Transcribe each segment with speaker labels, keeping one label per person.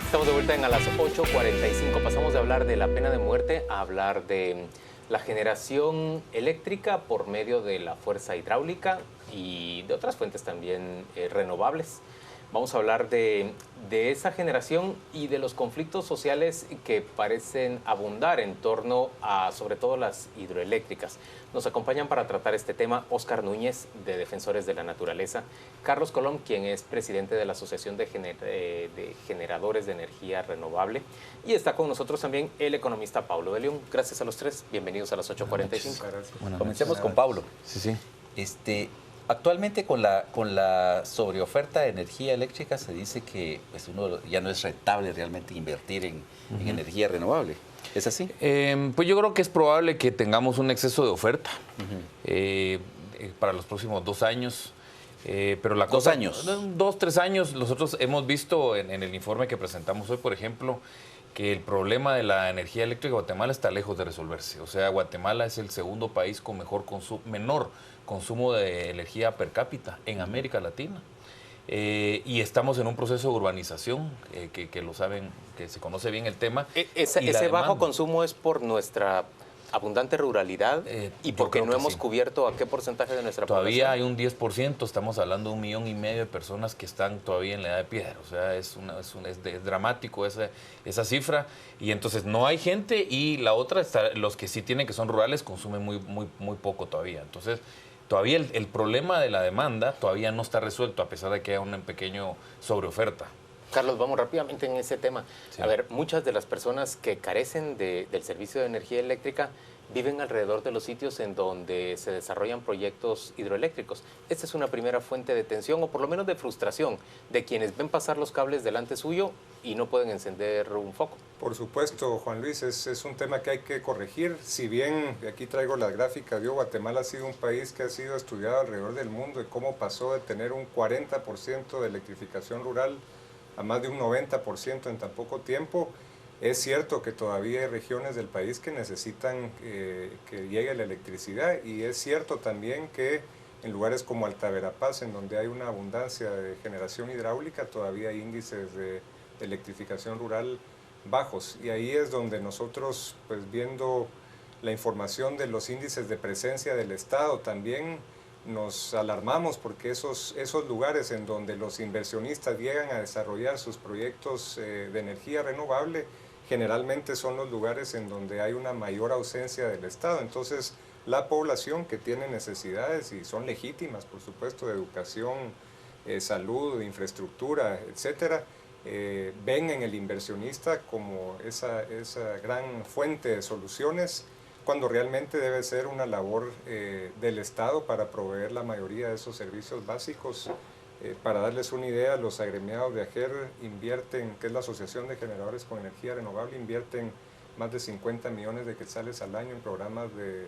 Speaker 1: Estamos de vuelta a las 8:45. Pasamos de hablar de la pena de muerte a hablar de la generación eléctrica por medio de la fuerza hidráulica y de otras fuentes también renovables. Vamos a hablar de esa generación y de los conflictos sociales que parecen abundar en torno a, sobre todo, las hidroeléctricas. Nos acompañan para tratar este tema Óscar Núñez, de Defensores de la Naturaleza, Carlos Colom, quien es presidente de la Asociación de Generadores de Energía Renovable, y está con nosotros también el economista Pablo de León. Gracias a los tres. Bienvenidos a las 8:45.
Speaker 2: Comencemos con Pablo.
Speaker 3: Sí.
Speaker 2: Actualmente con la sobreoferta de energía eléctrica se dice que pues, uno ya no es rentable realmente invertir en energía renovable. ¿Es así?
Speaker 3: Pues yo creo que es probable que tengamos un exceso de oferta para los próximos 2 años. Pero la cosa,
Speaker 2: 2 años.
Speaker 3: 2, 3 años. Nosotros hemos visto en el informe que presentamos hoy, por ejemplo, que el problema de la energía eléctrica de Guatemala está lejos de resolverse. O sea, Guatemala es el segundo país con menor consumo de energía per cápita en América Latina. Y estamos en un proceso de urbanización, que lo saben, que se conoce bien el tema.
Speaker 1: Ese bajo consumo es por nuestra abundante ruralidad y porque no hemos cubierto a qué porcentaje de nuestra población.
Speaker 3: Todavía hay un 10%, estamos hablando de 1,5 millones de personas que están todavía en la edad de piedra. O sea, es dramático esa cifra. Y entonces no hay gente, y la otra, los que sí tienen, que son rurales, consumen muy poco todavía. Entonces, todavía el problema de la demanda todavía no está resuelto, a pesar de que haya una pequeña sobreoferta.
Speaker 1: Carlos, vamos rápidamente en ese tema.
Speaker 3: Sí.
Speaker 1: A ver, muchas de las personas que carecen del servicio de energía eléctrica viven alrededor de los sitios en donde se desarrollan proyectos hidroeléctricos. Esta es una primera fuente de tensión, o por lo menos de frustración, de quienes ven pasar los cables delante suyo y no pueden encender un foco.
Speaker 4: Por supuesto, Juan Luis, es un tema que hay que corregir. Si bien, aquí traigo las gráficas, Guatemala ha sido un país que ha sido estudiado alrededor del mundo, de cómo pasó de tener un 40% de electrificación rural a más de un 90% en tan poco tiempo. Es cierto que todavía hay regiones del país que necesitan que llegue la electricidad, y es cierto también que en lugares como Alta Verapaz, en donde hay una abundancia de generación hidráulica, todavía hay índices de electrificación rural bajos, y ahí es donde nosotros, pues viendo la información de los índices de presencia del Estado, también nos alarmamos, porque esos lugares en donde los inversionistas llegan a desarrollar sus proyectos de energía renovable generalmente son los lugares en donde hay una mayor ausencia del Estado. Entonces, la población que tiene necesidades, y son legítimas, por supuesto, de educación, salud, infraestructura, etcétera, ven en el inversionista como esa gran fuente de soluciones, cuando realmente debe ser una labor del Estado para proveer la mayoría de esos servicios básicos. Para darles una idea, los agremiados de AGER invierten, que es la Asociación de Generadores con Energía Renovable, invierten más de 50 millones de quetzales al año en programas de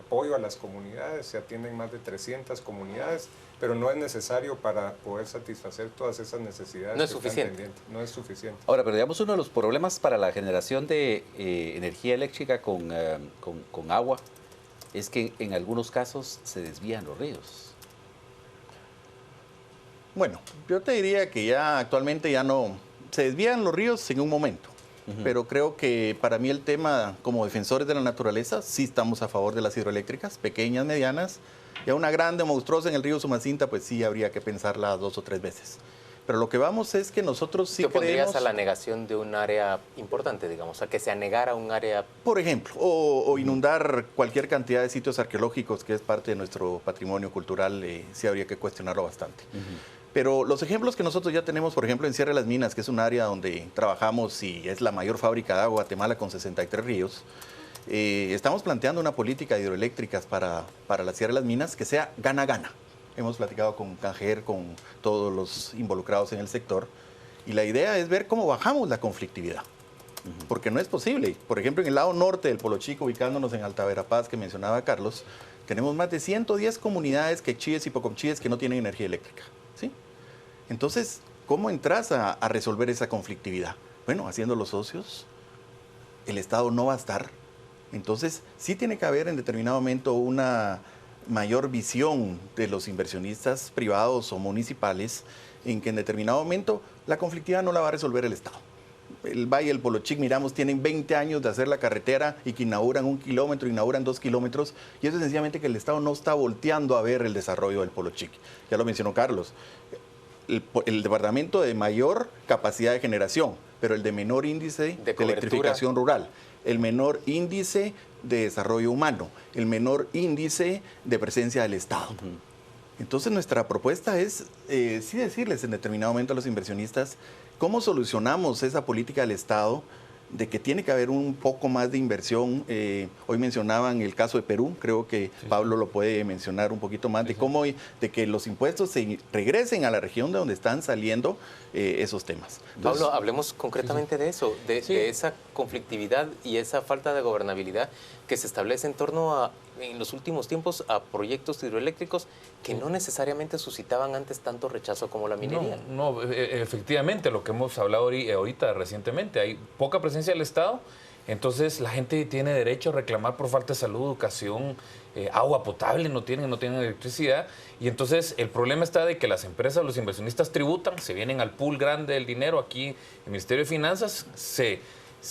Speaker 4: apoyo a las comunidades. Se atienden más de 300 comunidades, pero no es necesario para poder satisfacer todas esas necesidades.
Speaker 1: No es suficiente.
Speaker 4: No es suficiente.
Speaker 2: Ahora, pero digamos, uno de los problemas para la generación de energía eléctrica con agua es que en algunos casos se desvían los ríos.
Speaker 5: Bueno, yo te diría que ya actualmente ya no se desvían los ríos en un momento, pero creo que para mí el tema, como defensores de la naturaleza, sí estamos a favor de las hidroeléctricas, pequeñas, medianas, y a una grande, monstruosa en el río Sumacinta, pues sí habría que pensarla 2 o 3 veces. Pero lo que vamos es que nosotros sí
Speaker 1: creemos... ¿Te pondrías a la
Speaker 5: creemos,
Speaker 1: negación de un área importante, digamos, a que se anegara un área?
Speaker 5: por ejemplo, o inundar cualquier cantidad de sitios arqueológicos que es parte de nuestro patrimonio cultural, sí habría que cuestionarlo bastante. Pero los ejemplos que nosotros ya tenemos, por ejemplo, en Sierra de las Minas, que es un área donde trabajamos y es la mayor fábrica de agua de Guatemala con 63 ríos, estamos planteando una política de hidroeléctricas para la Sierra de las Minas que sea gana-gana. Hemos platicado con Canger, con todos los involucrados en el sector, y la idea es ver cómo bajamos la conflictividad. Porque no es posible. Por ejemplo, en el lado norte del Polo Chico, ubicándonos en Alta Verapaz, que mencionaba Carlos, tenemos más de 110 comunidades quechíes y pocomchíes que no tienen energía eléctrica. ¿Sí? Entonces, ¿cómo entras a resolver esa conflictividad? Bueno, haciendo los socios, el Estado no va a estar. Entonces, sí tiene que haber en determinado momento una mayor visión de los inversionistas privados o municipales, en que en determinado momento La conflictividad no la va a resolver el Estado. El Valle del Polochic, miramos, tienen 20 años de hacer la carretera y que inauguran 1 kilómetro, inauguran 2 kilómetros, y eso es sencillamente que el Estado no está volteando a ver el desarrollo del Polochic. Ya lo mencionó Carlos. El departamento de mayor capacidad de generación, pero el de menor índice de electrificación rural, el menor índice de desarrollo humano, el menor índice de presencia del Estado. Entonces nuestra propuesta es sí decirles en determinado momento a los inversionistas cómo solucionamos esa política del Estado de que tiene que haber un poco más de inversión. Hoy mencionaban el caso de Perú, creo que Pablo lo puede mencionar un poquito más, de cómo, de que los impuestos se regresen a la región de donde están saliendo esos temas.
Speaker 1: Entonces, Pablo, hablemos concretamente de eso, de esa conflictividad y esa falta de gobernabilidad que se establece en torno a, en los últimos tiempos, a proyectos hidroeléctricos que no necesariamente suscitaban antes tanto rechazo como la minería.
Speaker 3: No, efectivamente, lo que hemos hablado ahorita recientemente, hay poca presencia del Estado, entonces la gente tiene derecho a reclamar por falta de salud, educación, agua potable, no tienen electricidad, y entonces el problema está de que las empresas, los inversionistas tributan, se vienen al pool grande del dinero, aquí el Ministerio de Finanzas,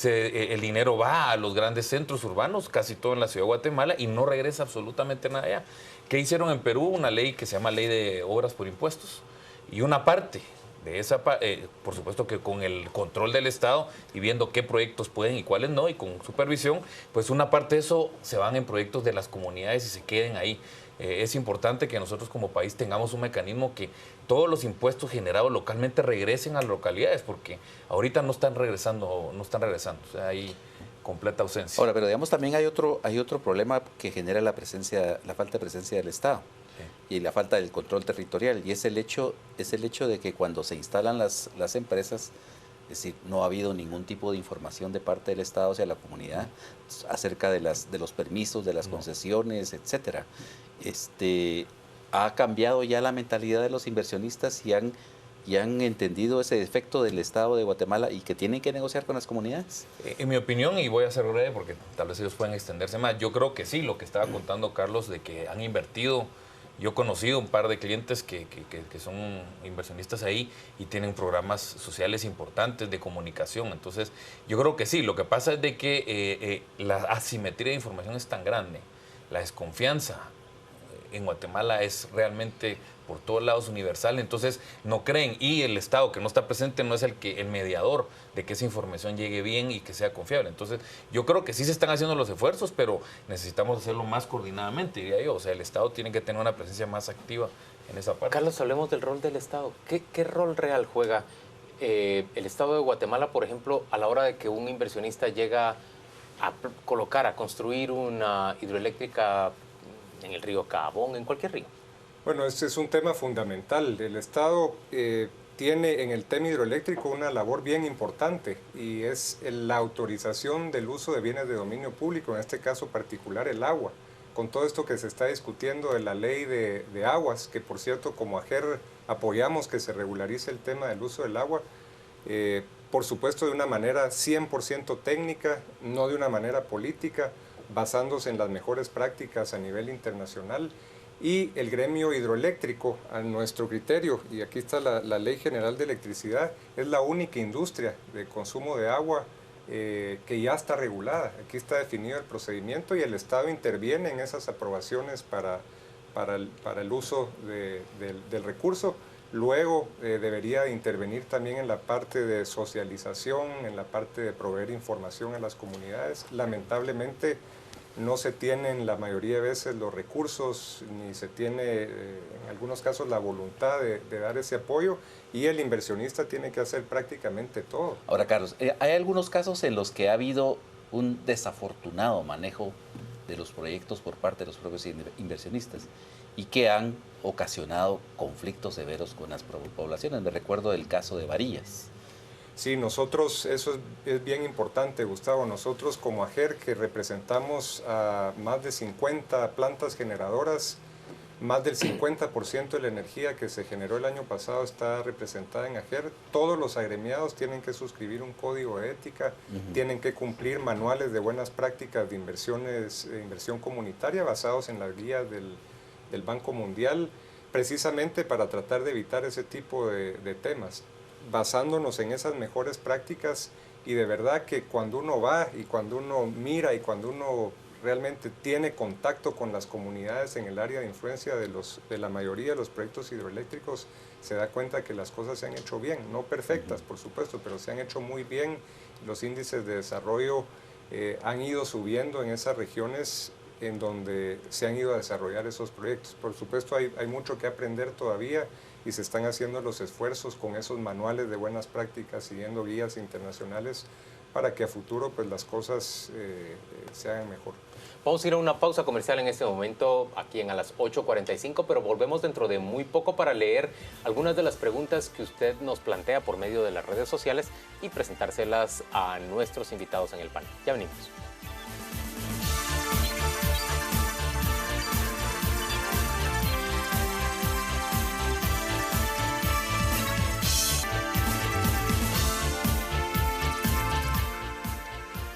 Speaker 3: el dinero va a los grandes centros urbanos, casi todo en la ciudad de Guatemala, y no regresa absolutamente nada allá. ¿Qué hicieron en Perú? Una ley que se llama Ley de Obras por Impuestos, y una parte de esa, por supuesto que con el control del Estado y viendo qué proyectos pueden y cuáles no, y con supervisión, pues una parte de eso se van en proyectos de las comunidades y se queden ahí. Es importante que nosotros como país tengamos un mecanismo que todos los impuestos generados localmente regresen a las localidades, porque ahorita no están regresando, o sea, hay completa ausencia.
Speaker 2: Ahora, pero digamos también hay otro problema que genera la falta de presencia del Estado y la falta del control territorial, y es el hecho de que cuando se instalan las empresas, es decir, no ha habido ningún tipo de información de parte del Estado hacia la comunidad acerca de los permisos, de las concesiones, etcétera. Ha cambiado ya la mentalidad de los inversionistas y han entendido ese defecto del Estado de Guatemala y que tienen que negociar con las comunidades.
Speaker 3: En mi opinión, y voy a ser breve porque tal vez ellos pueden extenderse más, yo creo que sí, lo que estaba contando Carlos de que han invertido. Yo he conocido un par de clientes que son inversionistas ahí y tienen programas sociales importantes de comunicación. Entonces, yo creo que sí. Lo que pasa es de que la asimetría de información es tan grande. La desconfianza en Guatemala es realmente por todos lados universal. Entonces, no creen. Y el Estado que no está presente no es el mediador de que esa información llegue bien y que sea confiable. Entonces, yo creo que sí se están haciendo los esfuerzos, pero necesitamos hacerlo más coordinadamente, diría yo. O sea, el Estado tiene que tener una presencia más activa en esa parte.
Speaker 1: Carlos, hablemos del rol del Estado. ¿Qué rol real juega el Estado de Guatemala, por ejemplo, a la hora de que un inversionista llega a construir una hidroeléctrica en el río Cabón, en cualquier río?
Speaker 4: Bueno, este es un tema fundamental. El Estado tiene en el tema hidroeléctrico una labor bien importante y es la autorización del uso de bienes de dominio público, en este caso particular el agua. Con todo esto que se está discutiendo de la ley de aguas, que por cierto como AGER apoyamos que se regularice el tema del uso del agua, por supuesto de una manera 100% técnica, no de una manera política, basándose en las mejores prácticas a nivel internacional. Y el gremio hidroeléctrico, a nuestro criterio, y aquí está la Ley General de Electricidad, es la única industria de consumo de agua que ya está regulada. Aquí está definido el procedimiento y el Estado interviene en esas aprobaciones para el uso del recurso. Luego debería intervenir también en la parte de socialización, en la parte de proveer información a las comunidades. Lamentablemente, no se tienen la mayoría de veces los recursos, ni se tiene en algunos casos la voluntad de dar ese apoyo, y el inversionista tiene que hacer prácticamente todo.
Speaker 2: Ahora, Carlos, hay algunos casos en los que ha habido un desafortunado manejo de los proyectos por parte de los propios inversionistas y que han ocasionado conflictos severos con las poblaciones. Me recuerdo del caso de Varillas.
Speaker 4: Sí, nosotros, eso es bien importante, Gustavo. Nosotros como AGER, que representamos a más de 50 plantas generadoras, más del 50% de la energía que se generó el año pasado está representada en AGER. Todos los agremiados tienen que suscribir un código de ética, tienen que cumplir manuales de buenas prácticas de inversión comunitaria basados en las guías del Banco Mundial, precisamente para tratar de evitar ese tipo de temas. basándonos en esas mejores prácticas, y de verdad que cuando uno va y cuando uno mira y cuando uno realmente tiene contacto con las comunidades en el área de influencia de la mayoría de los proyectos hidroeléctricos, se da cuenta que las cosas se han hecho bien, no perfectas por supuesto, pero se han hecho muy bien. Los índices de desarrollo han ido subiendo en esas regiones en donde se han ido a desarrollar esos proyectos. Por supuesto hay mucho que aprender todavía y se están haciendo los esfuerzos con esos manuales de buenas prácticas, siguiendo guías internacionales para que a futuro pues las cosas se hagan mejor.
Speaker 1: Vamos a ir a una pausa comercial en este momento, aquí en a las 8:45, pero volvemos dentro de muy poco para leer algunas de las preguntas que usted nos plantea por medio de las redes sociales y presentárselas a nuestros invitados en el panel. Ya venimos.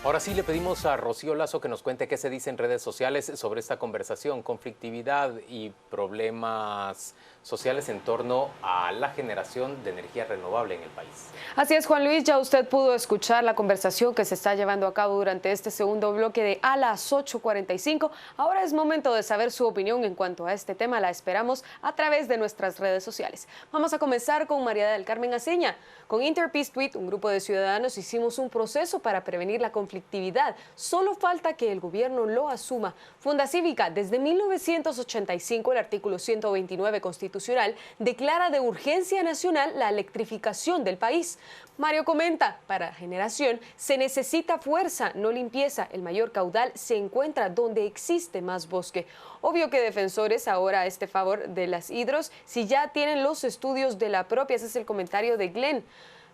Speaker 1: Ahora sí le pedimos a Rocío Lazo que nos cuente qué se dice en redes sociales sobre esta conversación, conflictividad y problemas sociales en torno a la generación de energía renovable en el país.
Speaker 6: Así es, Juan Luis, ya usted pudo escuchar la conversación que se está llevando a cabo durante este segundo bloque de A las 8:45. Ahora es momento de saber su opinión en cuanto a este tema. La esperamos a través de nuestras redes sociales. Vamos a comenzar con María del Carmen Aceña. Con Interpeace Tweet, un grupo de ciudadanos hicimos un proceso para prevenir la conflictividad. Solo falta que el gobierno lo asuma. Fundacívica, desde 1985 el artículo 129 constitucional declara de urgencia nacional la electrificación del país. Mario comenta, para generación se necesita fuerza, no limpieza. El mayor caudal se encuentra donde existe más bosque. Obvio que defensores ahora a este favor de las hidros, si ya tienen los estudios de la propia. Ese es el comentario de Glenn.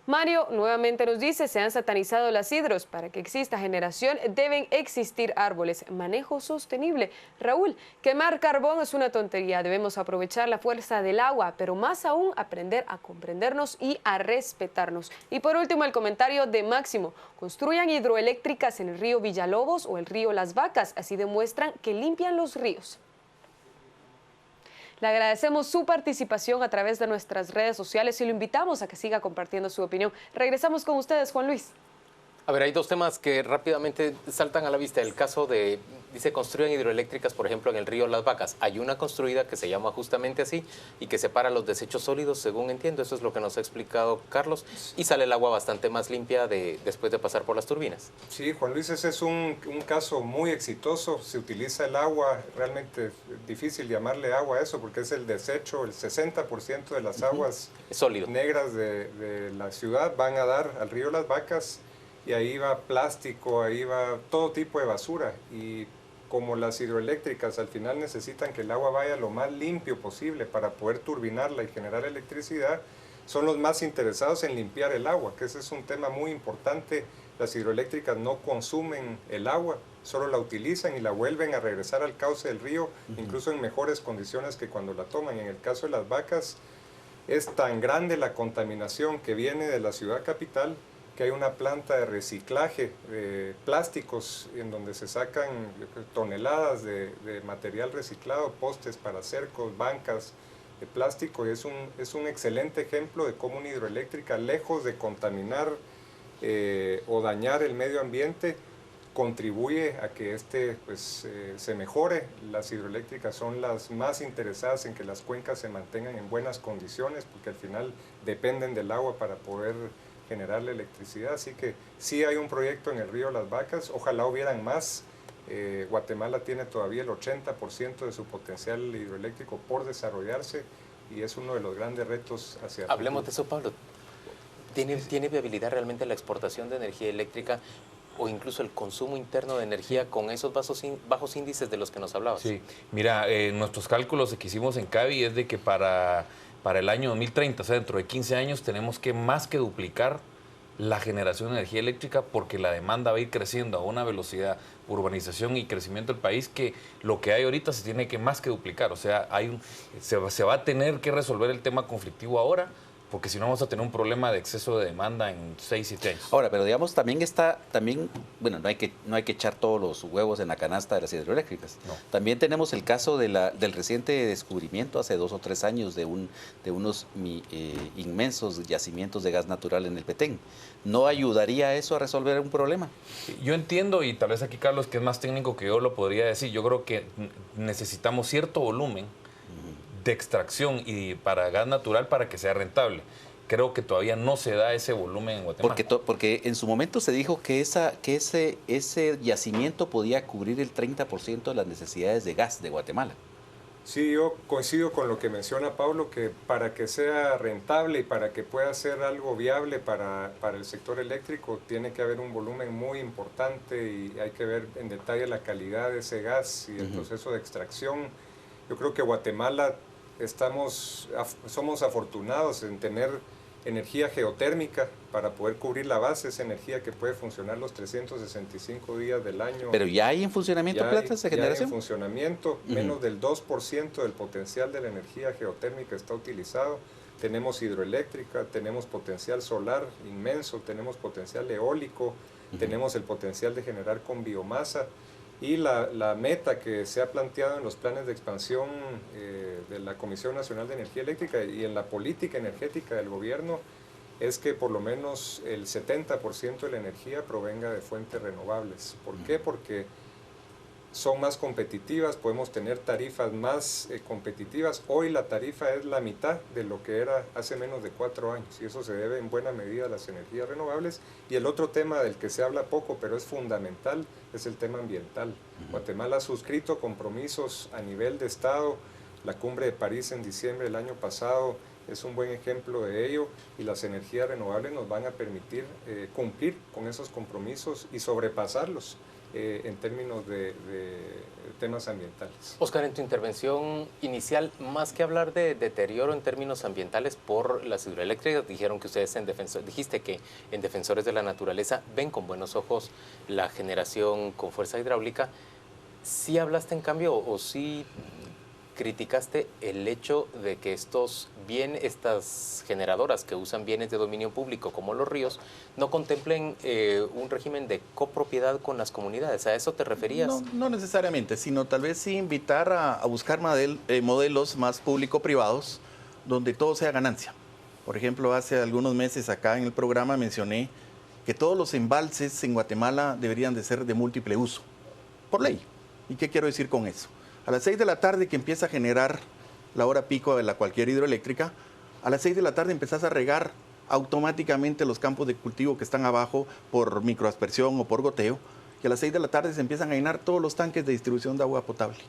Speaker 6: Mario nuevamente nos dice, se han satanizado las hidros. Para que exista generación deben existir árboles. Manejo sostenible. Raúl, quemar carbón es una tontería. Debemos aprovechar la fuerza del agua, pero más aún aprender a comprendernos y a respetarnos. Y por último el comentario de Máximo. Construyan hidroeléctricas en el río Villalobos o el río Las Vacas. Así demuestran que limpian los ríos. Le agradecemos su participación a través de nuestras redes sociales y lo invitamos a que siga compartiendo su opinión. Regresamos con ustedes, Juan Luis.
Speaker 1: A ver, hay dos temas que rápidamente saltan a la vista. El caso de, dice, construyan hidroeléctricas, por ejemplo, en el río Las Vacas. Hay una construida que se llama justamente así y que separa los desechos sólidos, según entiendo. Eso es lo que nos ha explicado Carlos. Y sale el agua bastante más limpia después de pasar por las turbinas.
Speaker 4: Sí, Juan Luis, ese es un caso muy exitoso. Se utiliza el agua, realmente difícil llamarle agua a eso porque es el desecho, el 60% de las aguas negras de la ciudad van a dar al río Las Vacas. Y ahí va plástico, ahí va todo tipo de basura. Y como las hidroeléctricas al final necesitan que el agua vaya lo más limpio posible para poder turbinarla y generar electricidad, son los más interesados en limpiar el agua, que ese es un tema muy importante. Las hidroeléctricas no consumen el agua, solo la utilizan y la vuelven a regresar al cauce del río, incluso en mejores condiciones que cuando la toman. En el caso de Las Vacas, es tan grande la contaminación que viene de la ciudad capital que hay una planta de reciclaje de plásticos en donde se sacan toneladas de material reciclado, postes para cercos, bancas de plástico, y es un excelente ejemplo de cómo una hidroeléctrica, lejos de contaminar o dañar el medio ambiente, contribuye a que se mejore. Las hidroeléctricas son las más interesadas en que las cuencas se mantengan en buenas condiciones, porque al final dependen del agua para poder generar la electricidad. Así que sí hay un proyecto en el río Las Vacas, ojalá hubieran más. Guatemala tiene todavía el 80% de su potencial hidroeléctrico por desarrollarse y es uno de los grandes retos hacia...
Speaker 1: Hablemos de eso, Pablo. ¿Tiene viabilidad realmente la exportación de energía eléctrica o incluso el consumo interno de energía con esos bajos índices de los que nos hablabas?
Speaker 3: Sí, mira, nuestros cálculos que hicimos en CABI es de que para el año 2030, o sea, dentro de 15 años, tenemos que más que duplicar la generación de energía eléctrica porque la demanda va a ir creciendo a una velocidad, urbanización y crecimiento del país, que lo que hay ahorita se tiene que más que duplicar. O sea, se va a tener que resolver el tema conflictivo ahora porque si no vamos a tener un problema de exceso de demanda en 6, 7 años.
Speaker 2: Ahora, pero digamos, bueno, no hay que echar todos los huevos en la canasta de las hidroeléctricas.
Speaker 3: No.
Speaker 2: También tenemos el caso del reciente descubrimiento hace 2 o 3 años de unos inmensos yacimientos de gas natural en el Petén. ¿No ayudaría eso a resolver un problema?
Speaker 3: Yo entiendo, y tal vez aquí Carlos, que es más técnico que yo, lo podría decir. Yo creo que necesitamos cierto volumen de extracción y para gas natural para que sea rentable. Creo que todavía no se da ese volumen en Guatemala.
Speaker 2: Porque en su momento se dijo que ese yacimiento podía cubrir el 30% de las necesidades de gas de Guatemala.
Speaker 4: Sí, yo coincido con lo que menciona Pablo, que para que sea rentable y para que pueda ser algo viable para el sector eléctrico, tiene que haber un volumen muy importante y hay que ver en detalle la calidad de ese gas y el proceso de extracción. Yo creo que Guatemala somos afortunados en tener energía geotérmica para poder cubrir la base, esa energía que puede funcionar los 365 días del año.
Speaker 2: Pero ya hay en funcionamiento plantas de generación.
Speaker 4: Ya hay en funcionamiento, menos del 2% del potencial de la energía geotérmica está utilizado. Tenemos hidroeléctrica, tenemos potencial solar inmenso, tenemos potencial eólico, tenemos el potencial de generar con biomasa. Y la meta que se ha planteado en los planes de expansión de la Comisión Nacional de Energía Eléctrica y en la política energética del gobierno es que por lo menos el 70% de la energía provenga de fuentes renovables. ¿Por qué? Porque son más competitivas, podemos tener tarifas más competitivas. Hoy la tarifa es la mitad de lo que era hace menos de 4 años y eso se debe en buena medida a las energías renovables. Y el otro tema del que se habla poco, pero es fundamental, es el tema ambiental. Guatemala ha suscrito compromisos a nivel de Estado. La Cumbre de París en diciembre del año pasado es un buen ejemplo de ello y las energías renovables nos van a permitir cumplir con esos compromisos y sobrepasarlos en términos de temas ambientales.
Speaker 1: Oscar, en tu intervención inicial, más que hablar de deterioro en términos ambientales por las hidroeléctricas, dijiste que en Defensores de la Naturaleza ven con buenos ojos la generación con fuerza hidráulica. ¿Sí hablaste en cambio o sí criticaste el hecho de que estas generadoras que usan bienes de dominio público como los ríos no contemplen un régimen de copropiedad con las comunidades? ¿A eso te referías?
Speaker 5: No necesariamente, sino tal vez sí invitar a buscar modelos más público-privados donde todo sea ganancia. Por ejemplo, hace algunos meses acá en el programa mencioné que todos los embalses en Guatemala deberían de ser de múltiple uso, por ley. ¿Y qué quiero decir con eso? A las 6 de la tarde que empieza a generar la hora pico de cualquier hidroeléctrica, a las 6 de la tarde empezás a regar automáticamente los campos de cultivo que están abajo por microaspersión o por goteo, y a las 6 de la tarde se empiezan a llenar todos los tanques de distribución de agua potable.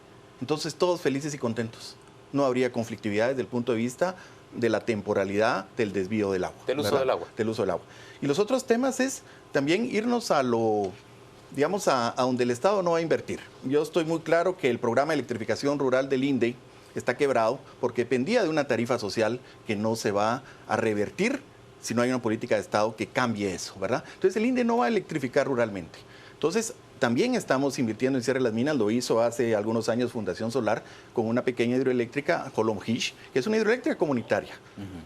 Speaker 5: Entonces todos felices y contentos. No habría conflictividad desde el punto de vista de la temporalidad del desvío del agua.
Speaker 1: Del uso del agua.
Speaker 5: Del uso del agua. Y los otros temas es también irnos a donde el Estado no va a invertir. Yo estoy muy claro que el programa de electrificación rural del INDE está quebrado porque dependía de una tarifa social que no se va a revertir si no hay una política de Estado que cambie eso, ¿verdad? Entonces el INDE no va a electrificar ruralmente. Entonces también estamos invirtiendo en cierre de las minas, lo hizo hace algunos años Fundación Solar con una pequeña hidroeléctrica, Holomhish, que es una hidroeléctrica comunitaria.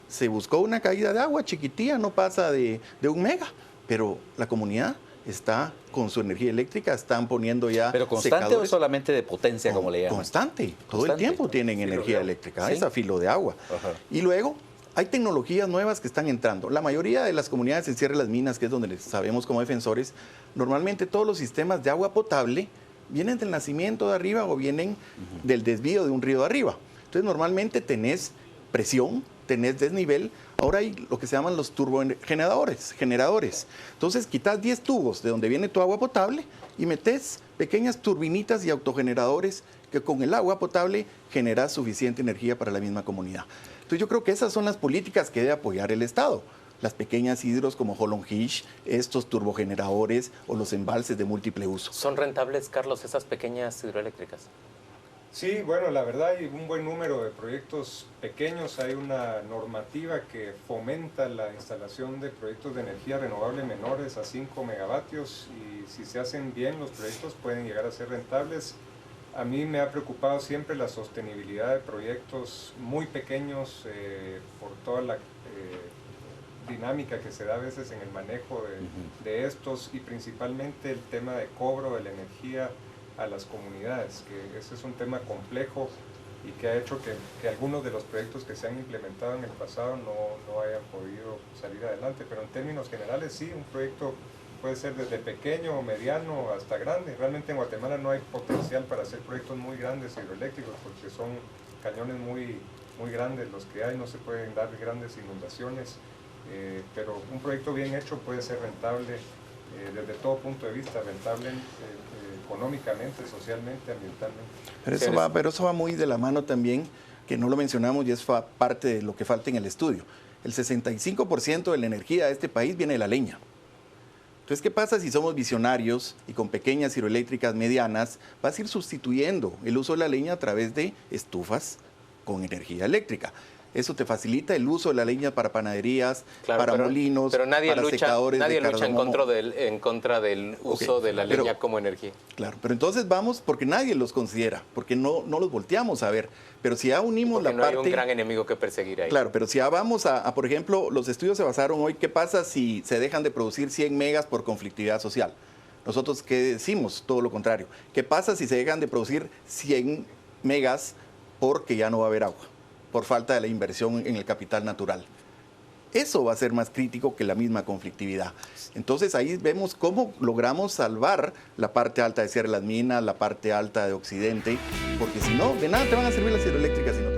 Speaker 5: Se buscó una caída de agua chiquitilla, no pasa de 1 mega, pero la comunidad está con su energía eléctrica, están poniendo ya
Speaker 2: ¿Pero constante
Speaker 5: secadores.
Speaker 2: o solamente de potencia, como le llaman?
Speaker 5: Constante, todo el tiempo tienen energía eléctrica,
Speaker 2: ¿Sí?
Speaker 5: es a filo de agua.
Speaker 2: Ajá.
Speaker 5: Y luego hay tecnologías nuevas que están entrando. La mayoría de las comunidades en cierre de las minas, que es donde les sabemos como defensores, normalmente todos los sistemas de agua potable vienen del nacimiento de arriba o vienen del desvío de un río de arriba. Entonces normalmente tenés presión, tenés desnivel. Ahora hay lo que se llaman los turbogeneradores. Entonces quitas 10 tubos de donde viene tu agua potable y metes pequeñas turbinitas y autogeneradores que con el agua potable generas suficiente energía para la misma comunidad. Entonces yo creo que esas son las políticas que debe apoyar el Estado. Las pequeñas hidros como Holomhish, estos turbogeneradores o los embalses de múltiple uso.
Speaker 1: ¿Son rentables, Carlos, esas pequeñas hidroeléctricas?
Speaker 4: Sí, bueno, la verdad hay un buen número de proyectos pequeños, hay una normativa que fomenta la instalación de proyectos de energía renovable menores a 5 megavatios y si se hacen bien los proyectos pueden llegar a ser rentables. A mí me ha preocupado siempre la sostenibilidad de proyectos muy pequeños por toda la dinámica que se da a veces en el manejo de estos, y principalmente el tema de cobro de la energía a las comunidades, que ese es un tema complejo y que ha hecho que algunos de los proyectos que se han implementado en el pasado no hayan podido salir adelante. Pero en términos generales sí, un proyecto puede ser desde pequeño o mediano hasta grande. Realmente en Guatemala no hay potencial para hacer proyectos muy grandes hidroeléctricos porque son cañones muy grandes los que hay, no se pueden dar grandes inundaciones, pero un proyecto bien hecho puede ser rentable desde todo punto de vista, rentable económicamente, socialmente, ambientalmente.
Speaker 5: Pero eso va muy de la mano también, que no lo mencionamos y es parte de lo que falta en el estudio. El 65% de la energía de este país viene de la leña. Entonces, ¿qué pasa si somos visionarios y con pequeñas hidroeléctricas medianas vas a ir sustituyendo el uso de la leña a través de estufas con energía eléctrica? Eso te facilita el uso de la leña para panaderías, para molinos,
Speaker 1: pero nadie
Speaker 5: para
Speaker 1: lucha,
Speaker 5: secadores
Speaker 1: nadie
Speaker 5: de
Speaker 1: lucha en contra del uso de la leña como energía.
Speaker 5: Claro, pero entonces vamos, porque nadie los considera, porque no los volteamos a ver. Pero si ya unimos
Speaker 1: porque
Speaker 5: la parte...
Speaker 1: no hay un gran enemigo que perseguir ahí.
Speaker 5: Claro, pero si ya vamos por ejemplo, los estudios se basaron hoy, ¿qué pasa si se dejan de producir 100 megas por conflictividad social? Nosotros, ¿qué decimos? Todo lo contrario. ¿Qué pasa si se dejan de producir 100 megas porque ya no va a haber agua, por falta de la inversión en el capital natural? Eso va a ser más crítico que la misma conflictividad. Entonces ahí vemos cómo logramos salvar la parte alta de Sierra de las Minas, la parte alta de Occidente, porque si no, de nada te van a servir las hidroeléctricas si no te